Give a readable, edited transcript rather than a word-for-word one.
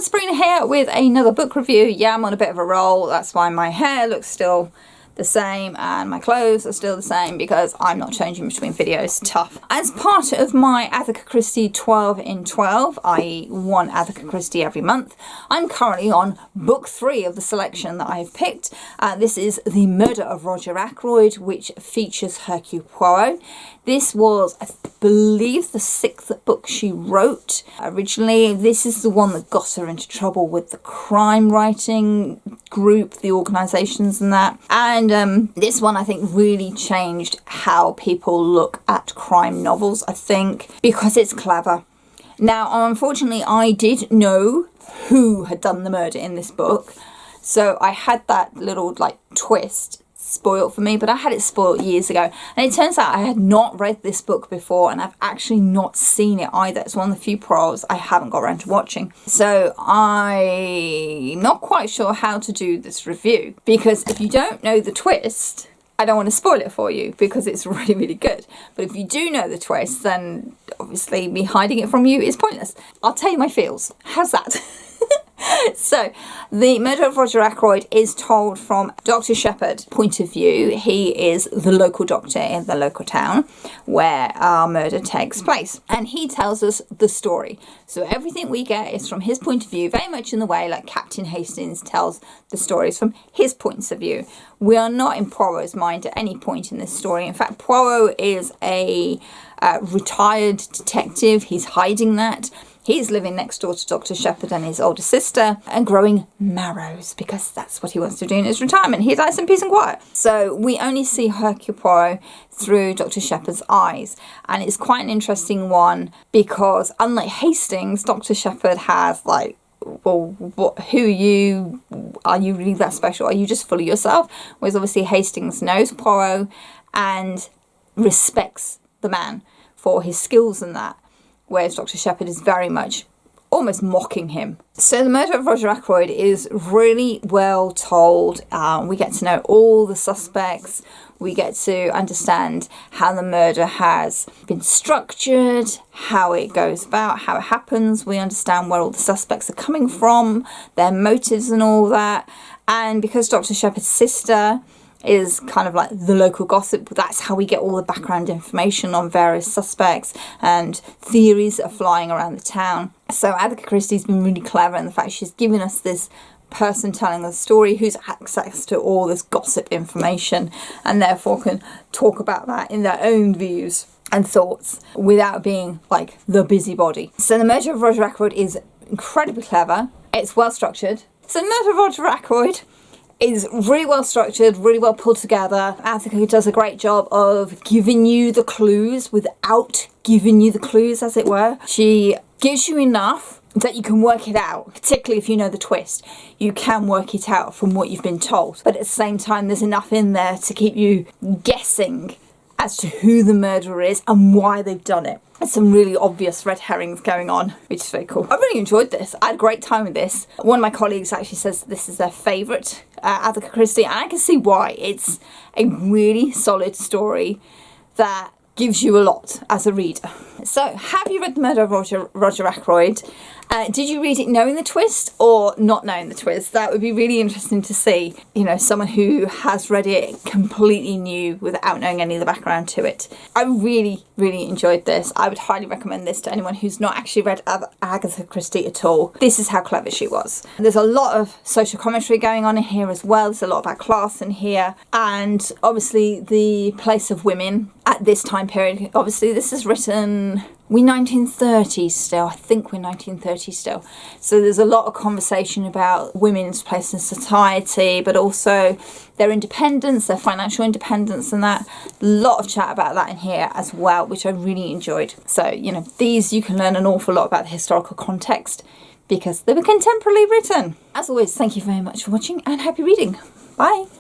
Sabrina here with another book review. Yeah, I'm on a bit of a roll. That's why my hair looks still the same and my clothes are still the same, because I'm not changing between videos. Tough. As part of my Agatha Christie 12 in 12, i.e. one Agatha Christie every month, I'm currently on book 3 of the selection that I've picked. This is The Murder of Roger Ackroyd, which features Hercule Poirot. This was, I believe, the 6th book she wrote originally. This is the one that got her into trouble with the crime writing group, the organisations and that. And this one, I think, really changed how people look at crime novels, I think, because it's clever. Now, unfortunately, I did know who had done the murder in this book, so I had that little, twist spoiled for me, but I had it spoiled years ago, and it turns out I had not read this book before, and I've actually not seen it either. It's one of the few Poirots I haven't got around to watching, so I'm not quite sure how to do this review, because if you don't know the twist, I don't want to spoil it for you, because it's really, really good. But if you do know the twist, then obviously me hiding it from you is pointless. I'll tell you my feels. How's that? So, The Murder of Roger Ackroyd is told from Dr. Shepherd's point of view. He is the local doctor in the local town where our murder takes place. And he tells us the story. So everything we get is from his point of view, very much in the way like Captain Hastings tells the stories from his points of view. We are not in Poirot's mind at any point in this story. In fact, Poirot is a retired detective. He's hiding that. He's living next door to Dr. Shepherd and his older sister and growing marrows, because that's what he wants to do in his retirement. He likes some peace and quiet. So we only see Hercule Poirot through Dr. Shepherd's eyes. And it's quite an interesting one, because unlike Hastings, Dr. Shepherd has well, who are you? Are you really that special? Are you just full of yourself? Whereas obviously Hastings knows Poirot and respects the man for his skills and that. Whereas Dr. Shepherd is very much almost mocking him. So The Murder of Roger Ackroyd is really well told. We get to know all the suspects. We get to understand how the murder has been structured, how it goes about, how it happens. We understand where all the suspects are coming from, their motives and all that. And because Dr. Shepherd's sister is kind of like the local gossip, that's how we get all the background information on various suspects and theories that are flying around the town. So Agatha Christie's been really clever in the fact she's given us this person telling the story who's access to all this gossip information, and therefore can talk about that in their own views and thoughts without being like the busybody. So The Murder of Roger Ackroyd is incredibly clever. It's well structured. So The Murder of Roger Ackroyd is really well structured, really well pulled together. Agatha does a great job of giving you the clues without giving you the clues, as it were. She gives you enough that you can work it out, particularly if you know the twist. You can work it out from what you've been told. But at the same time, there's enough in there to keep you guessing as to who the murderer is and why they've done it. There's some really obvious red herrings going on, which is very cool. I really enjoyed this. I had a great time with this. One of my colleagues actually says this is their favourite Agatha Christie, and I can see why. It's a really solid story that gives you a lot as a reader. So, have you read The Murder of Roger Ackroyd? Did you read it knowing the twist or not knowing the twist? That would be really interesting to see. You know, someone who has read it completely new without knowing any of the background to it. I really, really enjoyed this. I would highly recommend this to anyone who's not actually read Agatha Christie at all. This is how clever she was. There's a lot of social commentary going on in here as well. There's a lot about class in here, and obviously the place of women at this time period. Obviously this is written, we're 1930s still. I think we're 1930s still. So there's a lot of conversation about women's place in society, but also their independence, their financial independence and that. A lot of chat about that in here as well, which I really enjoyed. So, you know, these you can learn an awful lot about the historical context because they were contemporarily written. As always, thank you very much for watching and happy reading. Bye.